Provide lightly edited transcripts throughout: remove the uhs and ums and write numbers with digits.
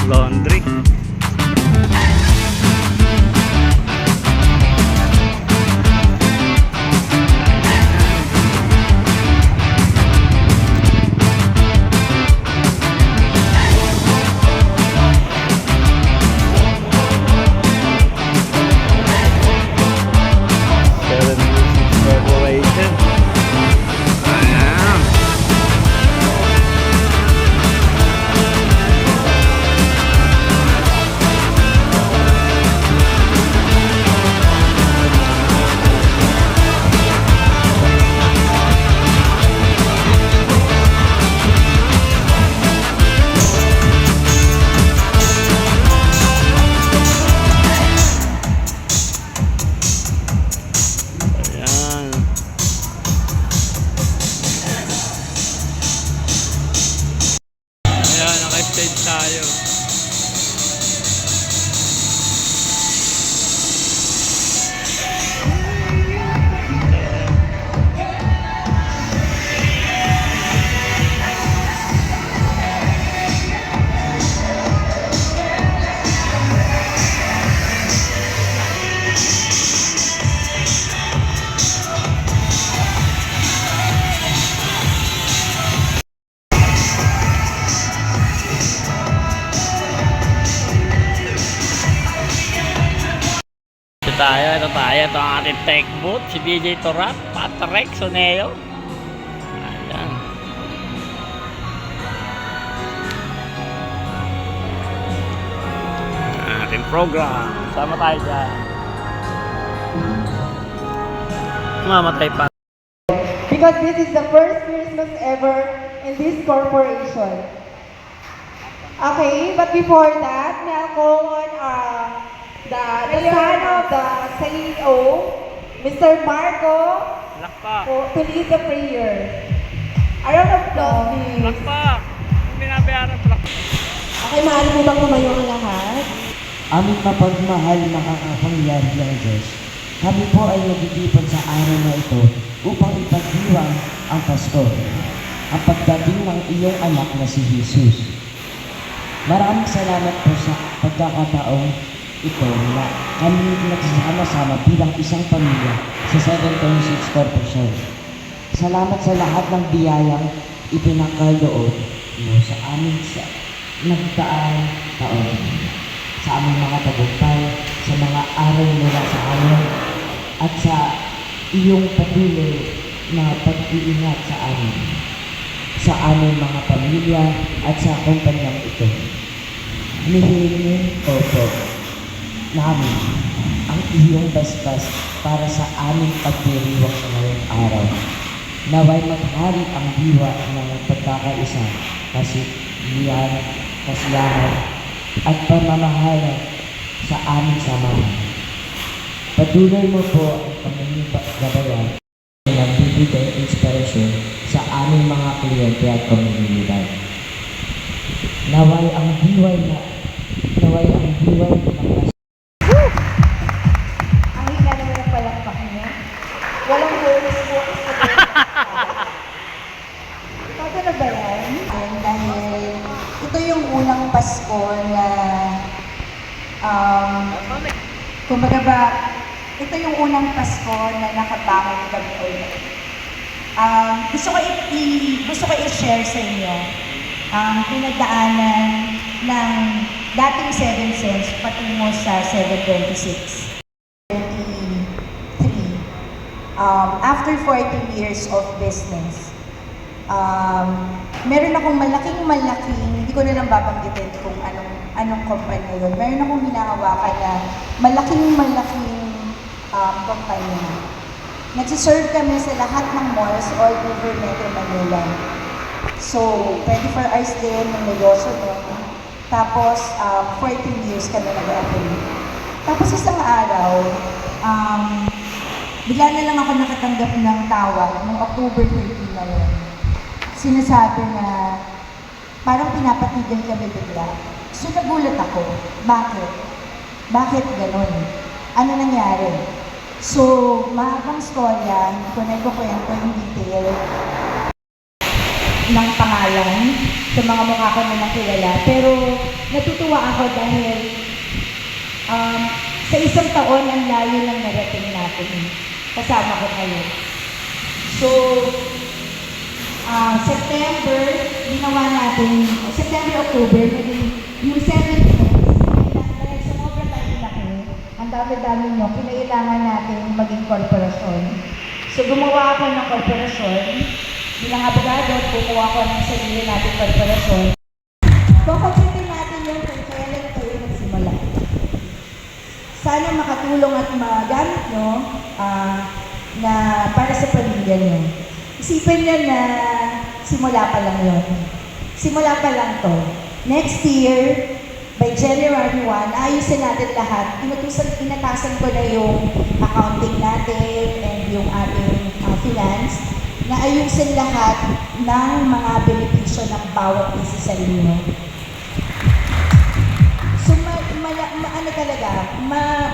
Laundry. Naka-stage tayo. Ito ang ating tech booth, si DJ Torat, Patrick Soneo. Ayan. Ating program, sama tayo dyan. Mamatay pa. Because this is the first Christmas ever in this corporation. Okay, but before that, may I call on the son of the CEO, Mr. Marco, to lead the prayer. A round of applause, please. Plakpak! Binabayaran plakpak. Okay, maaari mo bang tumayo ang lahat? Aming mapagmahal na kakapangyari ng Diyos, kami po ay nagtitipon sa araw na ito upang ipagdiwang ang Pasko, ang pagdating ng iyong anak na si Jesus. Maraming salamat po sa pagkakataong ito na kami nagsasama-sama bilang isang pamilya sa 726 Corporation. Salamat sa lahat ng biyayang ipinangkaloob mo sa amin sa nagdaang taon, sa aming mga tagumpay, sa mga aral mula sa amin, at sa iyong patuloy na pag-iingat sa amin, sa aming mga pamilya at sa kumpanyang ito. Nihilingin ko po namin ang iyong basbas para sa aming pagdiriwang sa ngayong araw. Naway maghari ang diwa ng pagkakaisa, kasiyahan at pamamahala sa aming samahan. Patuloy mo po ang pamimigbabayan na nagbibigay inspirasyon sa aming mga kliyente at komunidad. Naway ang diway ng Walang bonus-bonus. Pwede na ba yan? Dahil ito yung unang Pasko na kumbaga ba, ito yung unang Pasko na nakabangon kami ulit. Gusto ko i-share sa inyo ang pinagdaanan ng dating 7 cents patungo sa 726. After 14 years of business, meron akong malaking, hindi ko na lang babanggitin kung anong kumpanya yun. Meron akong hinahawakan na malaking kumpanya. Nagsiserve kami sa lahat ng malls all over Metro Manila. So, 24 hours din ng negosyo doon. Tapos, 14 years kami nag-operate. Tapos isang araw, bigla na lang ako nakatanggap ng tawag noong October 13 na yun. Sinasabi na parang pinapatigan kami bigla. So nagulat ako. Bakit? Bakit ganun? Ano nangyari? So, mahabang storya, hindi ko na ikukwento yung detail. ng pangalan sa mga mukha ko na nakilala. Pero natutuwa ako dahil sa isang taon ang layo ng narating natin. Kasama ko kayo. So, September, ginawa natin, September, October, naging yung 7 months, dahil sa sobrang laki, ang dami-dami nyo, kinailangan natin maging korporasyon. So, gumawa ako ng korporasyon. Bilang abogado, kukuha ko ng sarili natin korporasyon. Kukupitin natin yung kung kailan kayo nagsimula. Sana makatulong at magamit nyo na para sa pamilya nyo. Isipin nyo na simula pa lang yun. Simula pa lang to. Next year, by January 1, ayusin natin lahat. Inatasan ko na yung accounting natin and yung ating finance na ayusin lahat ng mga benepisyo ng bawat isa sa inyo. So,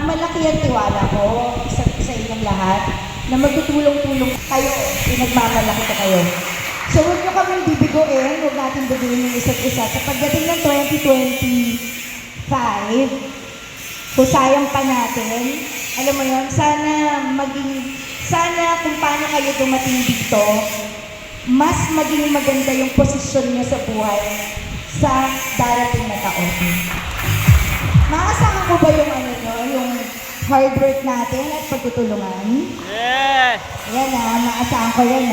malaki ang tiwala ko sa inyong lahat na magtutulong-tulong kayo, pinagmamalaki ko kayo. So, huwag nyo kami bibiguin, huwag natin bibiguin yung isa't isa. Sa pagdating ng 2025, husayang pa natin, alam mo yun, sana kung paano kayo dumating dito, mas maging maganda yung posisyon nyo sa buhay sa darating na taon. Maasahan ko ba yung yung hard work natin at pagtutulungan? Yes! Yan maasahan ko yan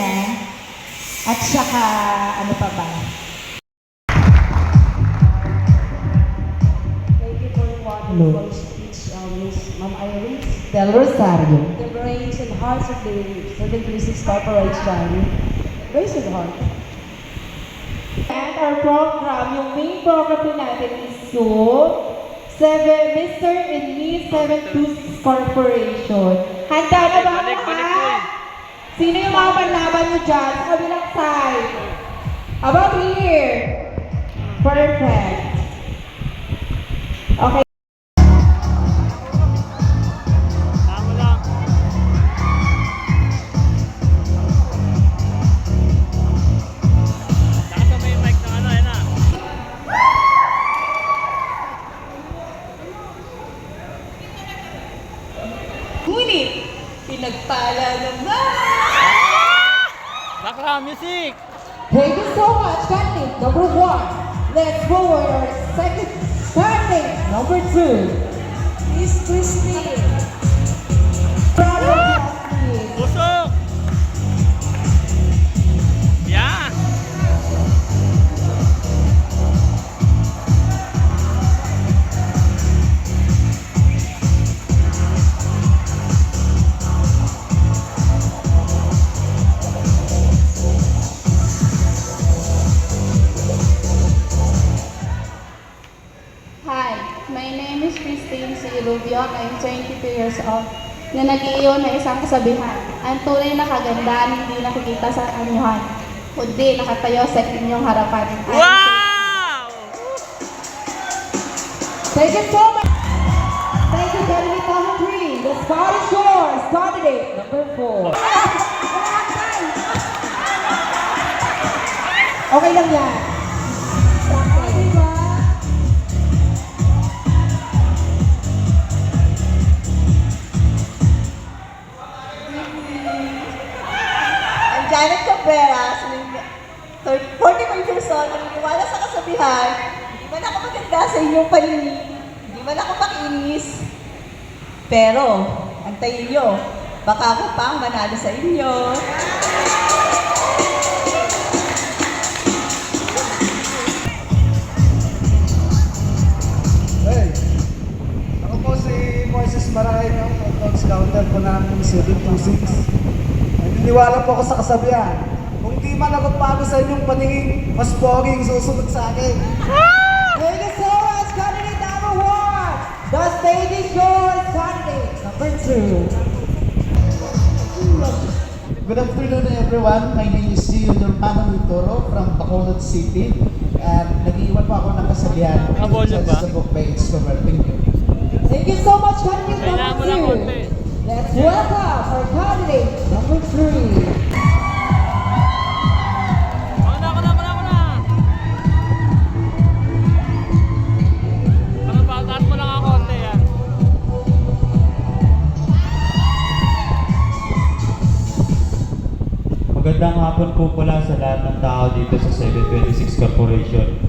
At saka, ano pa ba? Thank you for wonderful speech, Miss Ma'am Iris Del Rosario. The brains and hearts of the 736 Corporation. Brains and heart. And our program, yung main program po natin is yung Mr. and Miss 726 Corporation. Handa na ba ang lahat? Sino yung mga panlaban nyo dyan sa kabilang side? About here. Perfect. Okay. Tama lang. Nasa may mic na yan Ngunit, pinagpala naman. Background music! Thank you so much, candidate number 1. Let's forward our second candidate number 2. Miss Christine. Proud of you, Busok! Yeah! Hi, my name is Christine C. Rubio. I'm 22 years old na nag-iyon na isang kasabihan. Ang tunay na kagandahan hindi nakikita sa anyuhan, kundi nakatayo sa inyong harapan. Wow! Thank you so much. Thank you, candidate number 3. The spot is yours. Candidate number 4. Okay lang yan. Diba? I'm Janet Cabrera, 45 years old, naniniwala sa kasabihan, hindi man ako maganda sa inyong paningin, hindi man ako makinis. Pero, antayin nyo, baka ako pang manalo sa inyo. Hey, ako po si Moises Maray, ang scouter po namin 726. Naniniwala po ako sa kasabihan. Kung di man ako pago sa inyong paningin, mas poging susunod sa akin. Thank you so much, candidate number 1. The stage is yours, candidate number 2. Good afternoon everyone. My name is Gio Normano Toro from Bacolod City. At nag-iwan po ako ng kasabihan sa book by Escobar. Thank you. Thank you so much, candidate Kailangan mo lang number konti. 2. Let's welcome our candidate number 3. Mauna ka na, Magandang hapon po pala sa lahat ng tao dito sa 726 Corporation.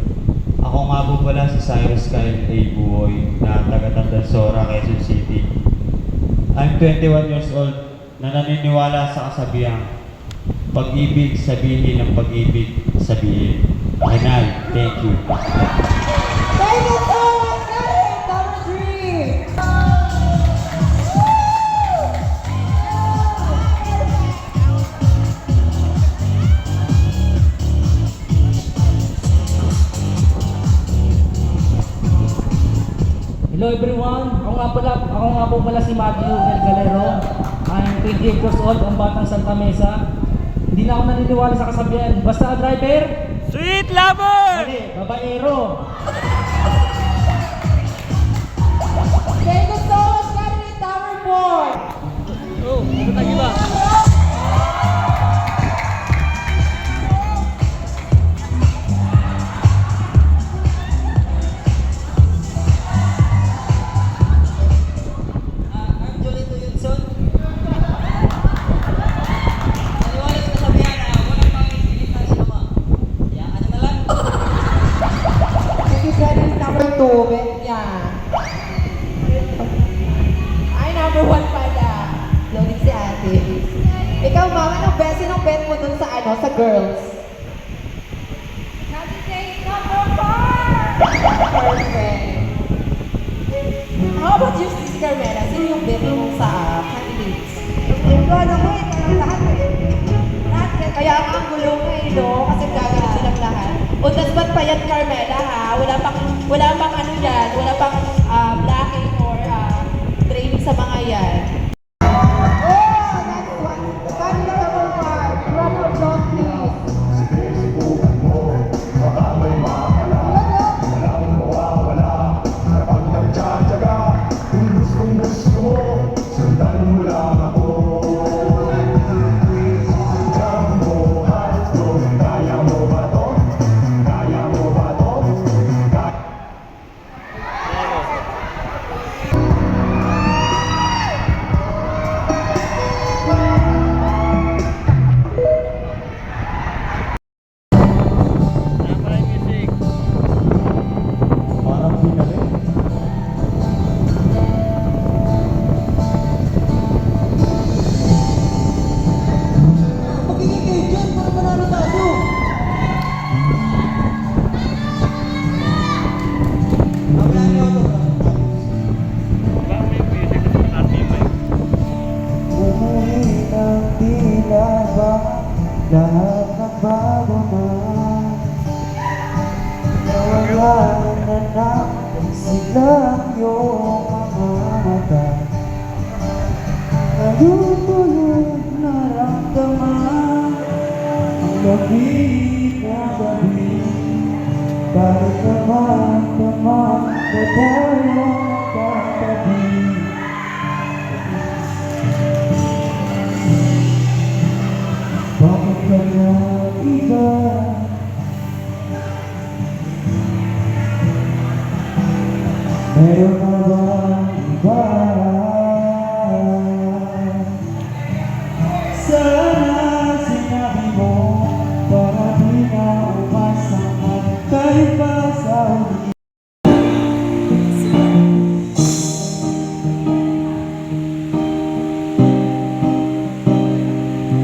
Ako nga po pala si Cyrus Kyle A. Buoy na taga Tandansora, Quezon City. I'm 21 years old na naniniwala sa kasabihan, pag-ibig sabihin ng pag-ibig sabihin. Renal, thank you. Thank you so much, guys! Number 3! Hello everyone, ako nga po pala si Matthew Del Galero. I'm 28 years old, ang batang Santa Mesa. Hindi na ako naniniwala sa kasabihan, basta driver, Sweet lover! mali, babaero. Thank you so much, candidate number 4! Oh, ito na iba. Thank you, candidate number 2, bet niya. Ay, number 1 pala. Loading si ate. Ikaw, ma'am, anong bet? Sinong bet mo dun sa sa girls? Candidate number 4! Perfect. How about you, Sis Carmela? Sino yung bet mo sa candidates? Ano mo eh, parang lahat eh. Kaya ang gulo nga eh, no? Kasi gagawin silang lahat. O, tas ba't pa yan, Carmela, ha? Wala pang ano yan, wala pang blocking or training sa mga yan. Oh, that's one. Candidate number 5. Round of applause, please. Parang pinalik. Magiging kayo dyan para manalo tayo. Umuwi ng tila ba lahat nagbago na. Nawala na lang silang iyong mga mata. Ngayon naramdaman ang lamig na gabi. Kahit naman na tayo magkatabi. Bakit ka na iba? Meron na bang iba? Sana sinabi mo para di na umasahan kahit pa sa huli.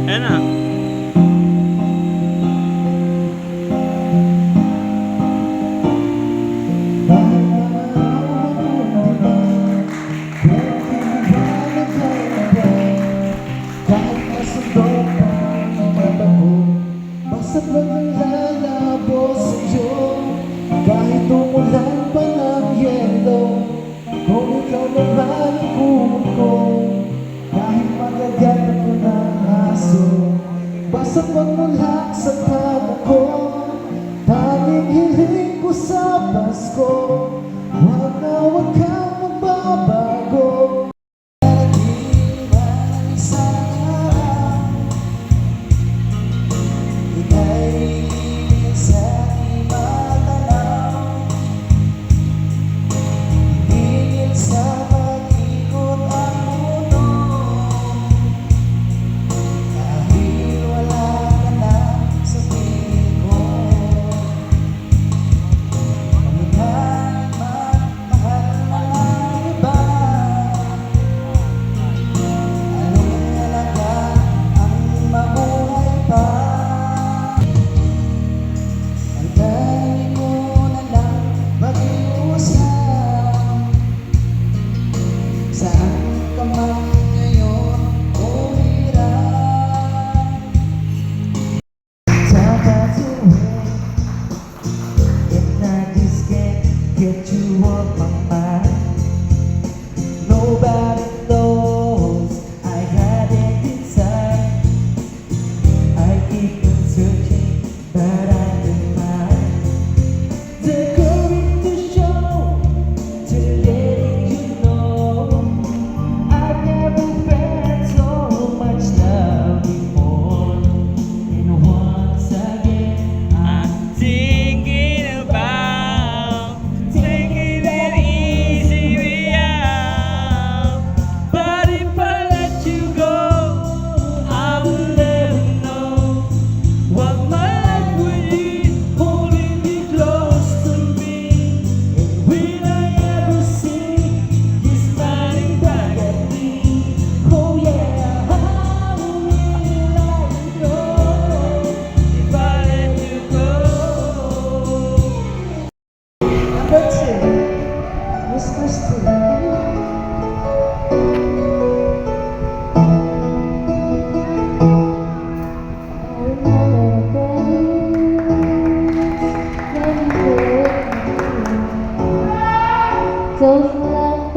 Ayan na. Bakit naman ako get you off my mind. Nobody knows I got it inside. I keep on searching, but I can find the courage to show, to let you know I've never felt so much love before. And once again, I'm Thinking about taking it easy way out. But if I let you go, I will never know what my life will be, holding you close to me. And will I ever see you smiling back at me? Oh yeah, how will I know if I let you go? Number 2, Miss Christine. Those love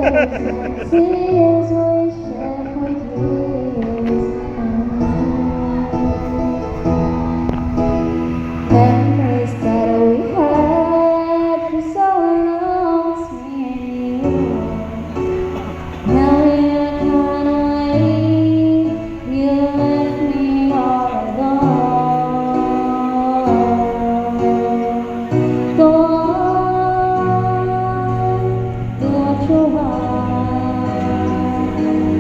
tears we shed for years. Memories that we had for so long, me and you. Now you're gone away, you left me all alone. Go on, do what you want,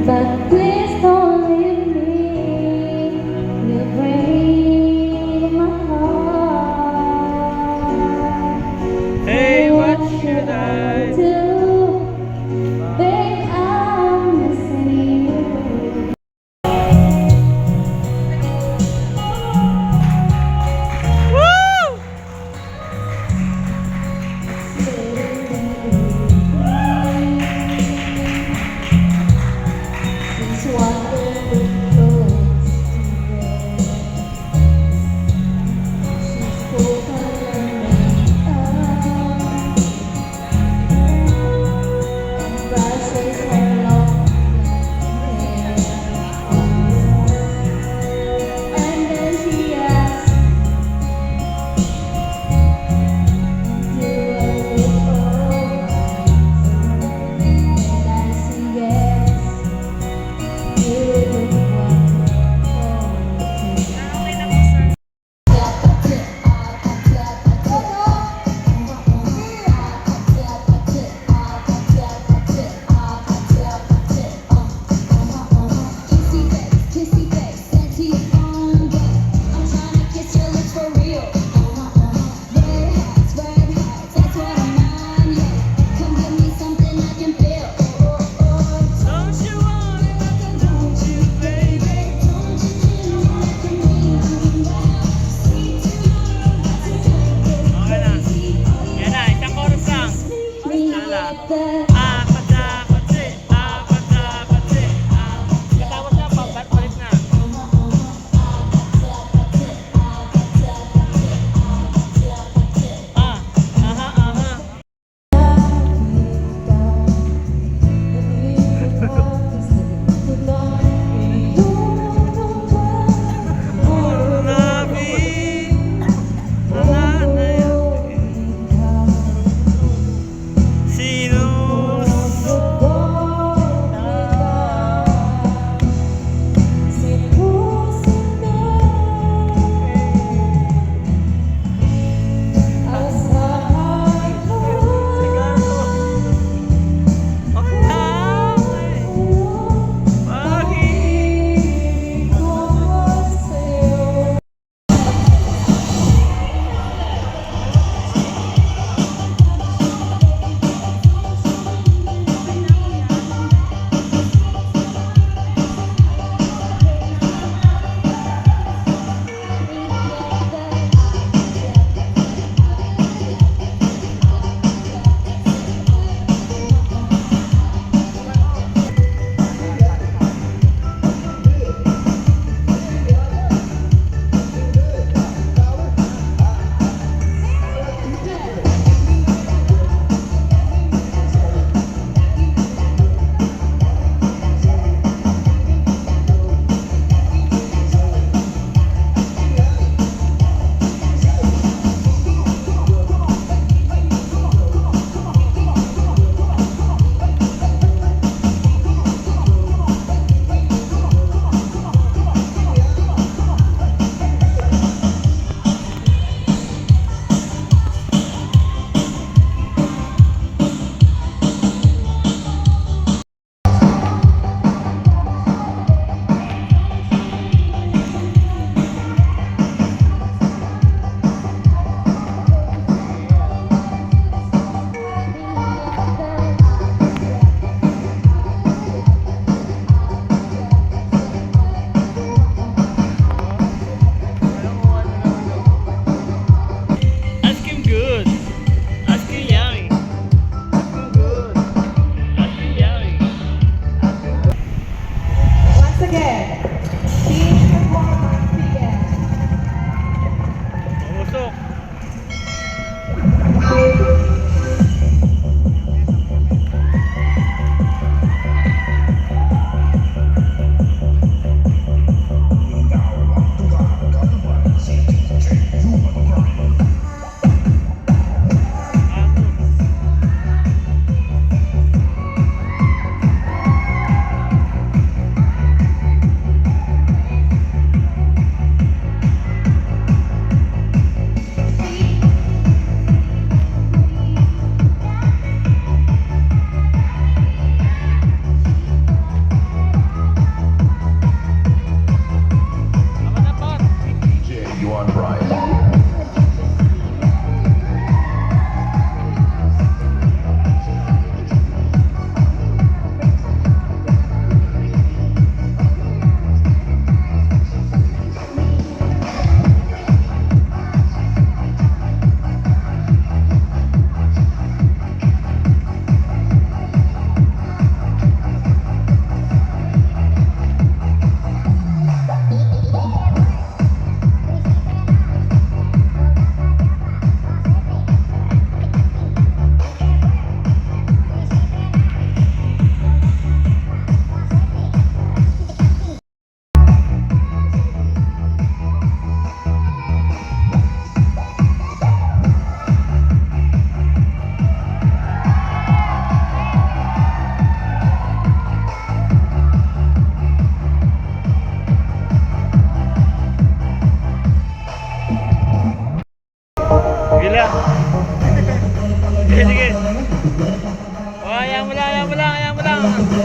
but please don't leave me. You break my heart. Hey, what should I do? Babe, I'm missing you. Since wonderful close she's spoken her name and brushes her long hair, and then she asks, do I look alright? And I say yes. You look Kissy face, sent to your phone, but I'm tryna kiss your lips for real. Red hearts, that's what I'm on, yeah. Come give me something I can feel. Don't you want it? Don't you, baby? Don't you feel like you're meaning that? See tomorrow, Okay na. Yan na, isang chorus lang. me like that. Apat na patsi, apat na patsi, katapos na, palit na. Sino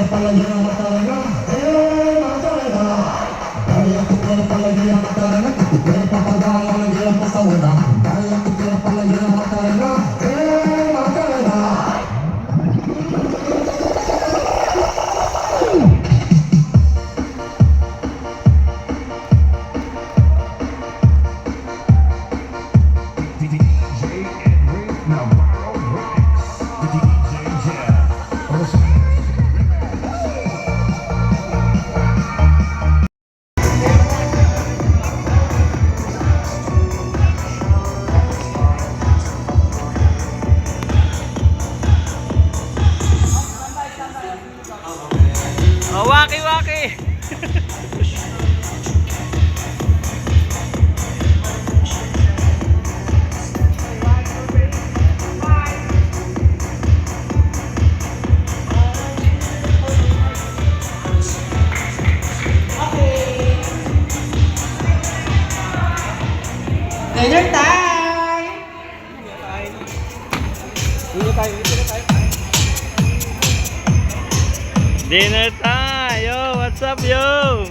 pala yan talaga. Magdalena. Kaya ko pala yan talaga. Kaya papagawa lang yan sa una. Kaya ko pala yan talaga. Magdalena. Oh, waki-waki! Dinner time! Dinner time! Yo, what's up, yo?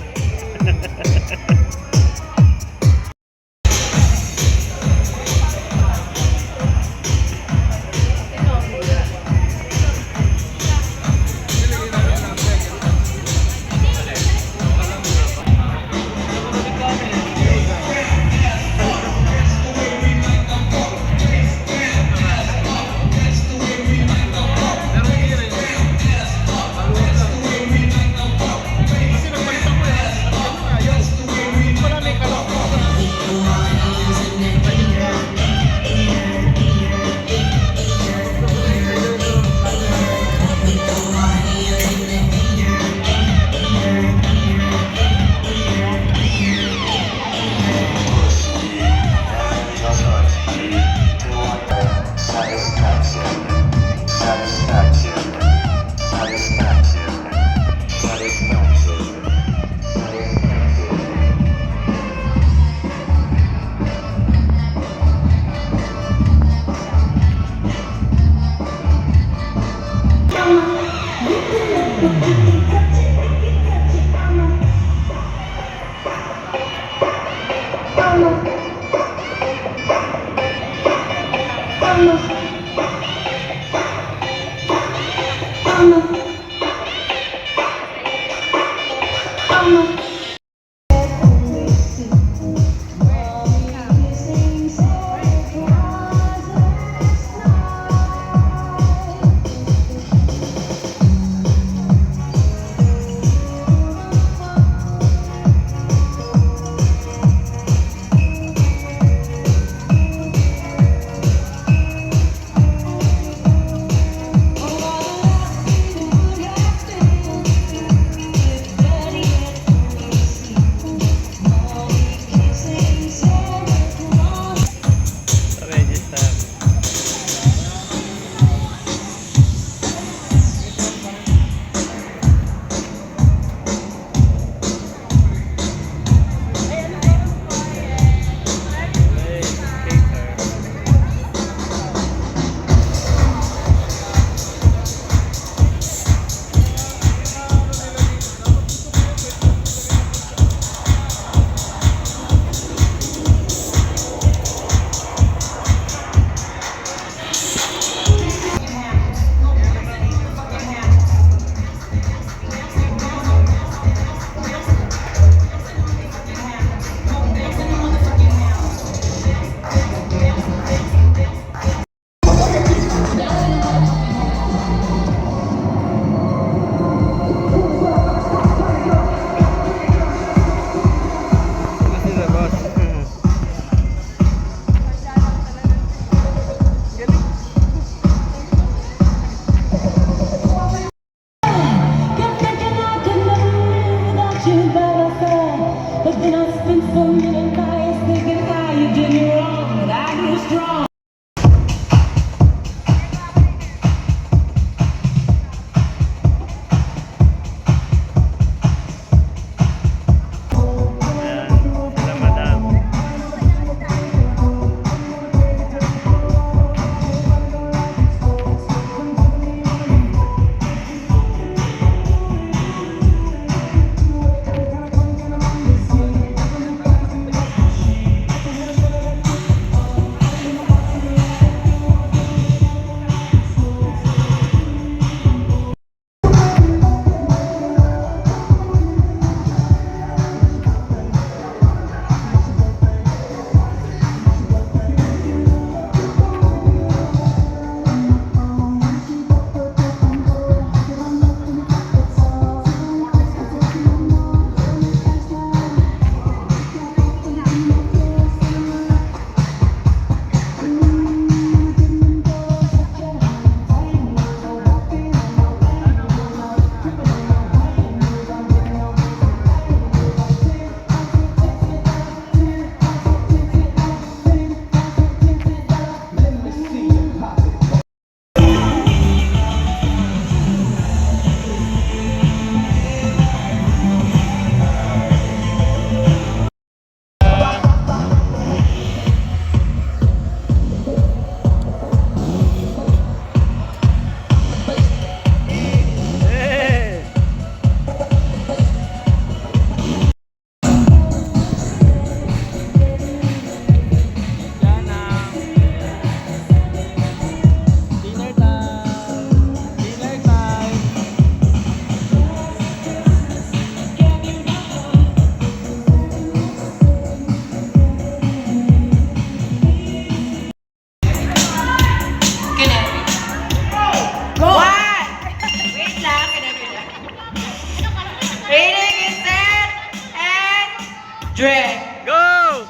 Dre. Go!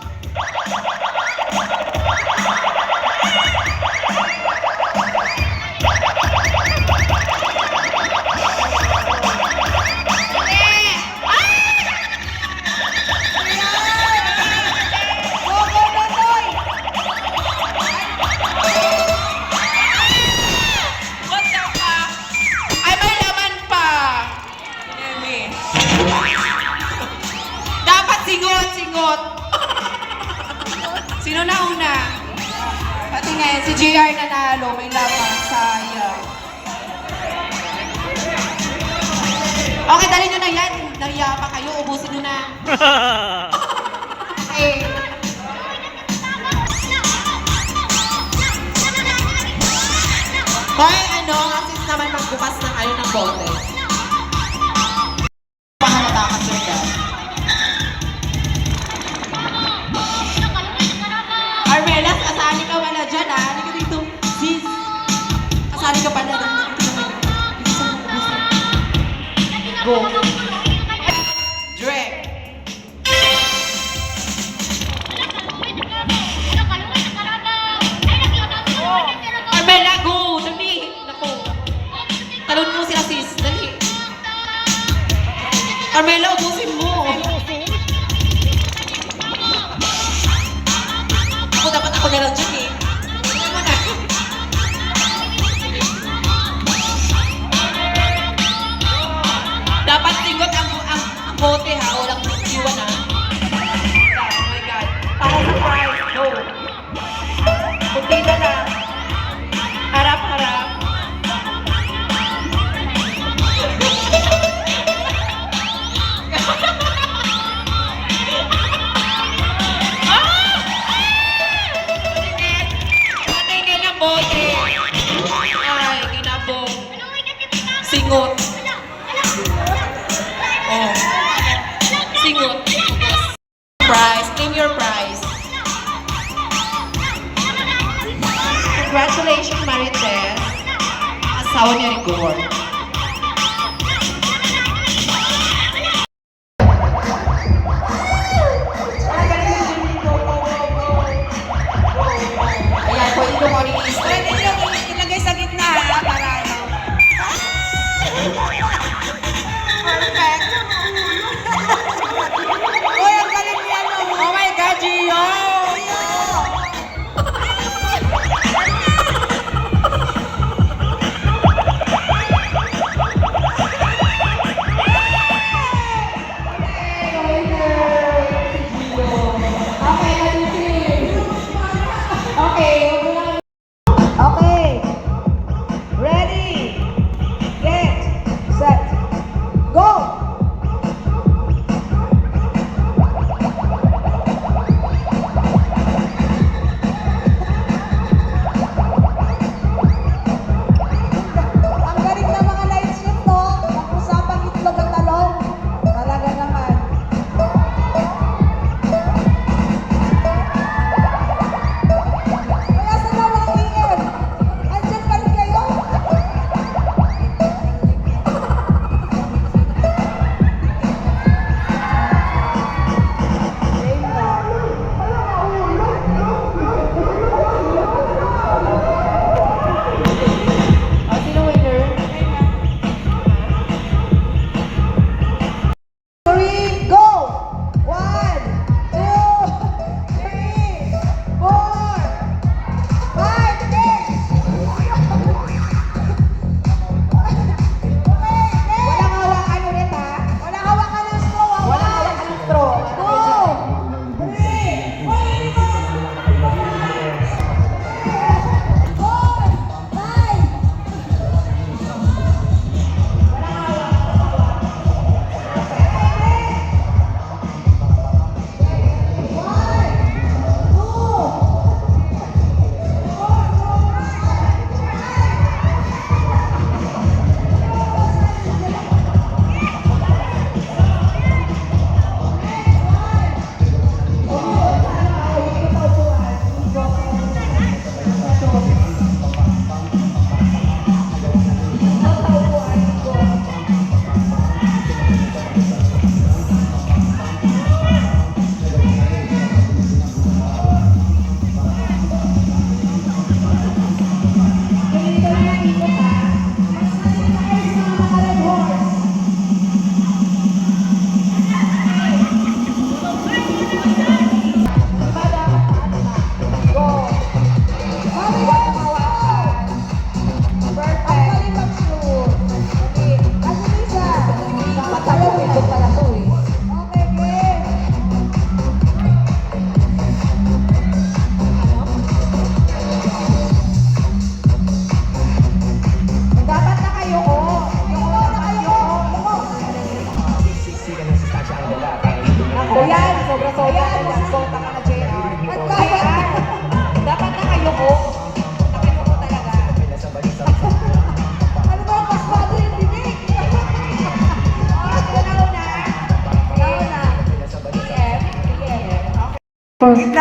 What the fuck? Ay, may laman pa. Emi. Dapat singot. Sino na una? Pati ngayon, si JR nanalo. May laman. Sayang. Okay, dali nyo na yan. Nahiya pa kayo. Ubusin nyo na. Okay. Hoy, ano, asis naman magbukas ng ng bote. Pahalata ka, sir, dad. Armelas, kasali ka pala dyan, ha? Halika dito. Sis. Kasali ka pala dyan. Go. Drake. Armela, go! Dali! Naku. Talon mo sila, sis. Dali. Armela, ubusin mo. Ako, dapat ako na lang dyan, eh. Tingnan mo na. Dapat tingot ang bote, ha? Walang iwan, ha? Oh my God. Para sa prize. Go. Kunti na lang. Harap-harap. Patingin ang bote. Ay, ginabong. Singot. Oh. Singot. Prize. Claim your prize. Congratulations, Marites. Asawa ni Rigor. Ayan, pwede ko mo rin i-stretch. Pwede nyo ilagay sa gitna, ha? Para ano. Perfect. Uy, ang galing niya, no? Oh my God, Gio!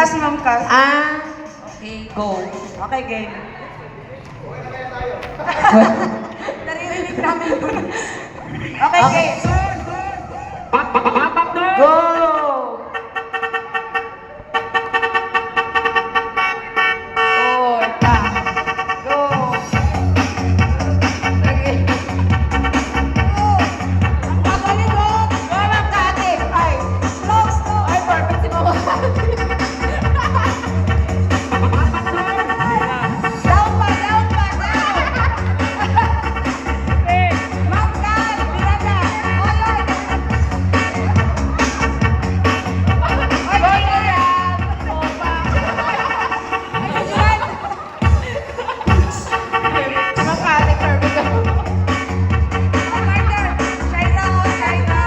Cass, Ma'am Cass. Okay, go. Okay, game. Naririnig namin yun. Okay, game. Go! Go! Okay. Ang galing mo! Go, Ma'am Kati! Ay, slow, slow! Ay, perfect si Mama Kati! Down pa, down pa, down! Ma'am Kat, Miranda! Oy, oy! Oy, oy, yan! Opa! Ay, yan! Ma'am Kati, perfect ako. Partner, Shaira, oh, Shaira!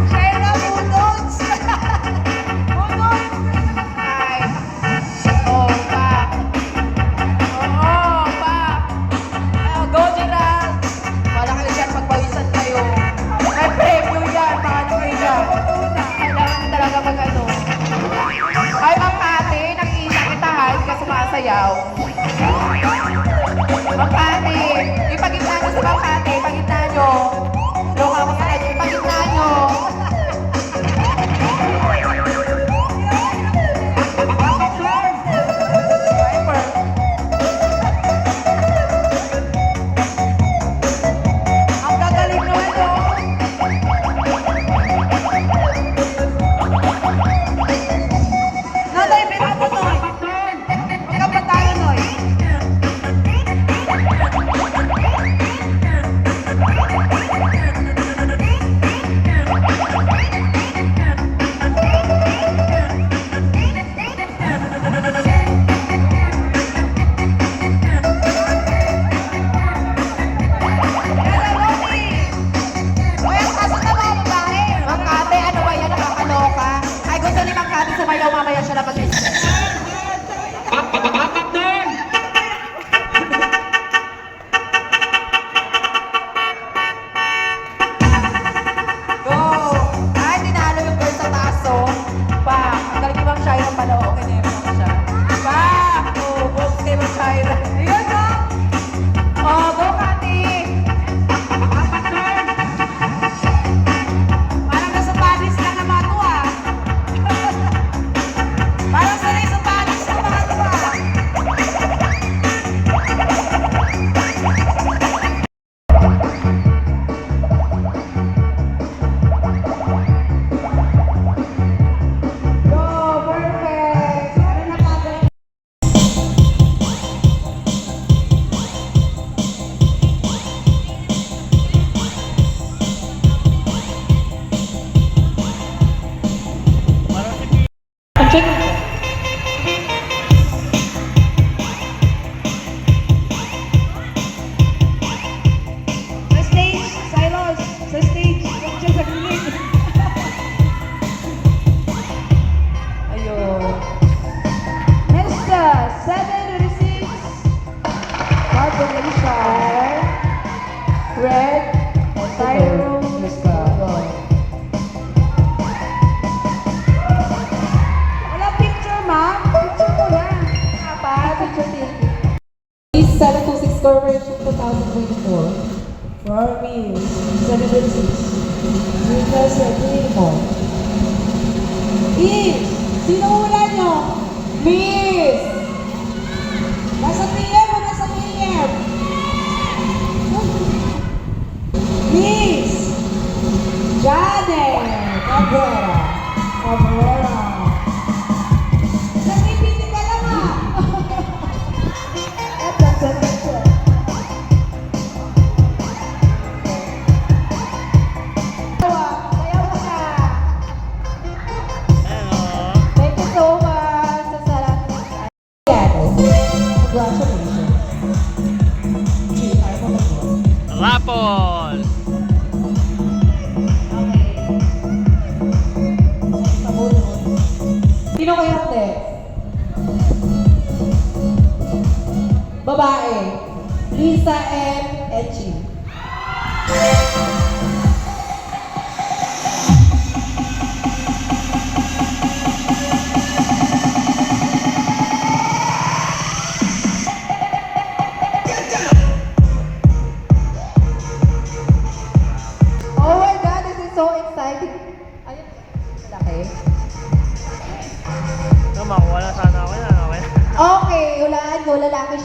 Shaira, budots! Budots! Ay, opa! Oo, pa! Go, Gerald! Wala kayo dyan, magpawisan kayo. May premyo yan, paano kayo dyan? Kailangan talaga mag-ano. Ay, Ma'am Kati, nakikita kita, ha? Hindi ka sumasayaw. Ma'am Kati, ipagitna nyo si Ma'am Kati, ipagitna nyo. Loka ko sa kanya, ipagitna nyo. Ang gagaling naman to. Nonoy, pinapa Noy. Huwag ka patalo, Noy. Kaya, Romy. Uy, ang kaso na mga babae. Ma'am Kati, ano ba yan? Nakakaloka. Ay, gusto ni Ma'am Kati sumayaw, mamaya siya na mag-isip. Go! Ay, tinalo yung girl sa taso. Pa, ang galing ni Ma'am Shaira pala. Okay na yun, Ma'am siya. Pa! Oh, vote kay Ma'am Shaira. Ayan na! Oh, go, Kati! Parang nasa Paris lang naman ito, ah. Parang sanay sa Paris lang naman ito, ah. Go, perfect! Ano na kagawin? Sa stage, Silos! Sa stage! Huwag siya sa gilid! Ayun. Next, 726. Carbonation. Red. Tyro. Wala picture, ma'am. Picture mo na. Pa, picture din. East 726 Corporation 2024. For me, 726. Because Primo. Is! Sino una nyo? Miss! Nasa PM o nasa PM? Miss! Janet Cabrera. Cabrera. Nasipiti ka lang, ah! Sayaw mo na! Thank you so much sa sarap ng congratulations. Rapol! Sino kayo next? Babae. Lisa M. Echi.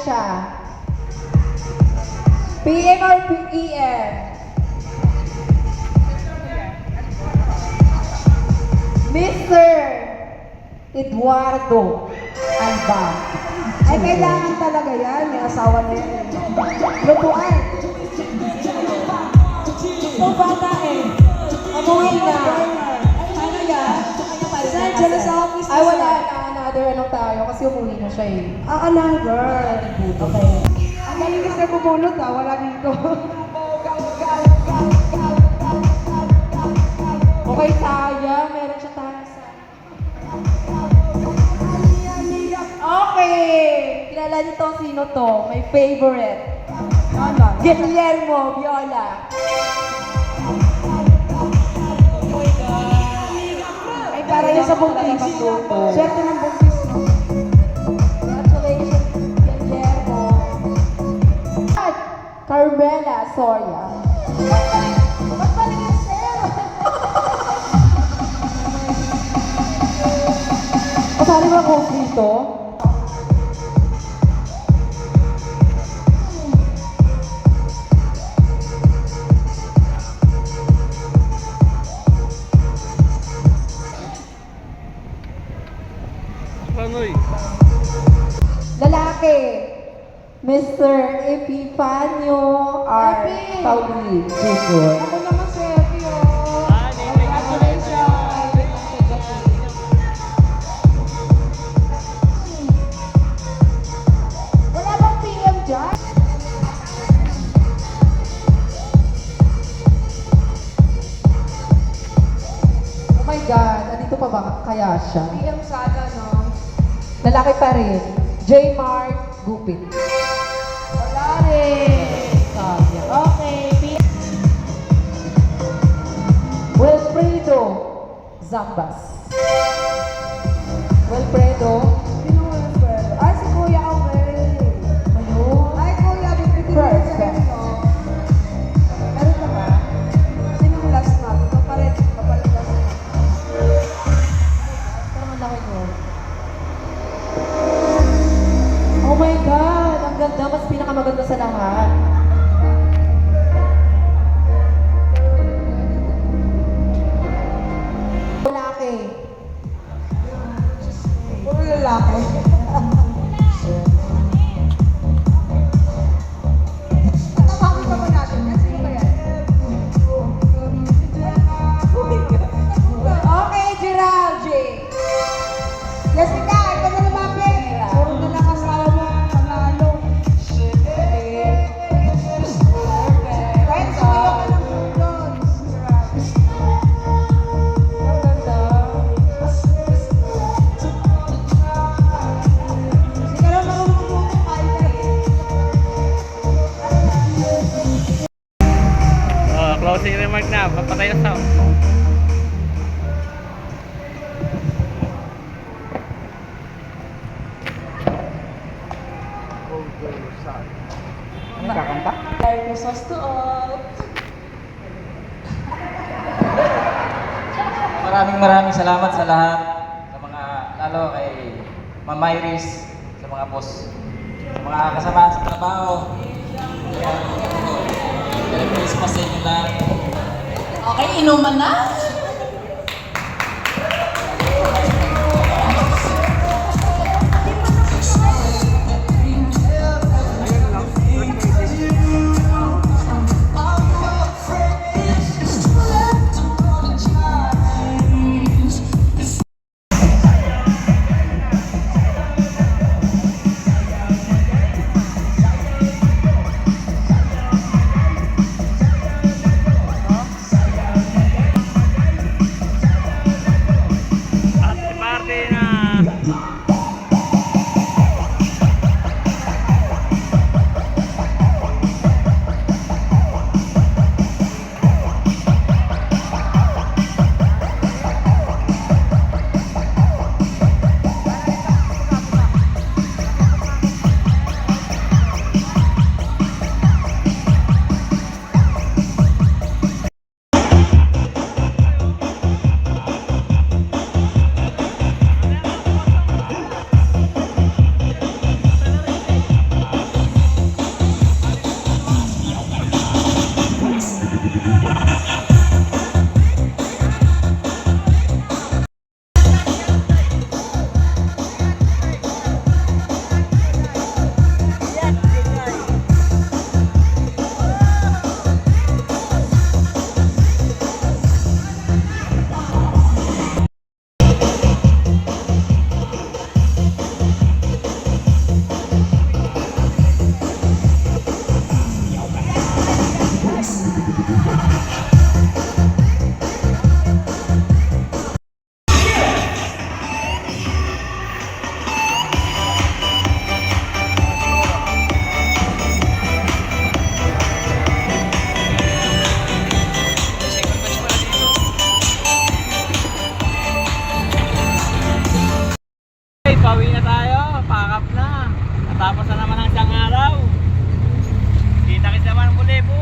siya? PM or PM? Mr. Eduardo Alba. Ay, kailangan talaga yan. May asawa na yan. Lupuan. Ito bata eh. Umuwi na. Ano yan? Saan? Diyan sa office. Ay, wala na. Another ano tayo kasi umuwi na siya eh. Another. Okay. Ang galing kasi bubunot wala dito. Okay, sayang. Meron siya tayo sa... Okay! Kilala niyo to, sino to? My favorite. Ano? Guillermo Viola. Ay, para yun sa buntis. Swerte ng buntis. Congratulations, Guillermo. At Carmela Soria. Ba't pala yung sir? Kasali ba ako dito? Panoy. Lalaki, Mr. Epifanio R. Pauli Jr. Ako naman Sergio. Wala bang PM dyan? Oh my God, nandito pa ba kaya siya? PM sana, no? Lalaki pa rin. J. Mark Gupit. Wala rin. Okay, PM. Wilfredo Zambas. Wilfredo. Sino yung sir? Ay, si Kuya Aurel. Ayun. Ay, Kuya, bibigyan mo sa inyo. Meron ka ba? Sino yung last na? Papalit last na. Parang ang laki mo. Oh my God! Ang ganda. Mas pinakamaganda sa lahat. Lalaki. Puro lalaki. Tatapagin ka ba natin? Sino ba yan? Okay, Gerald J. Jessica, ikaw na lumapit. Puro na lang asawa mo. Panalo. Kahit sumayo ka ng doon. Ang ganda. Hindi ka lang marunong pumunta kahit na Closing remark na. Papatay na sound. Merry Christmas to all. Maraming salamat sa lahat, sa mga, lalo kay Ma'am Iris, sa mga boss, sa mga kasama sa trabaho. Merry Christmas sa inyo lahat. Okay, inuman na?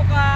bukas.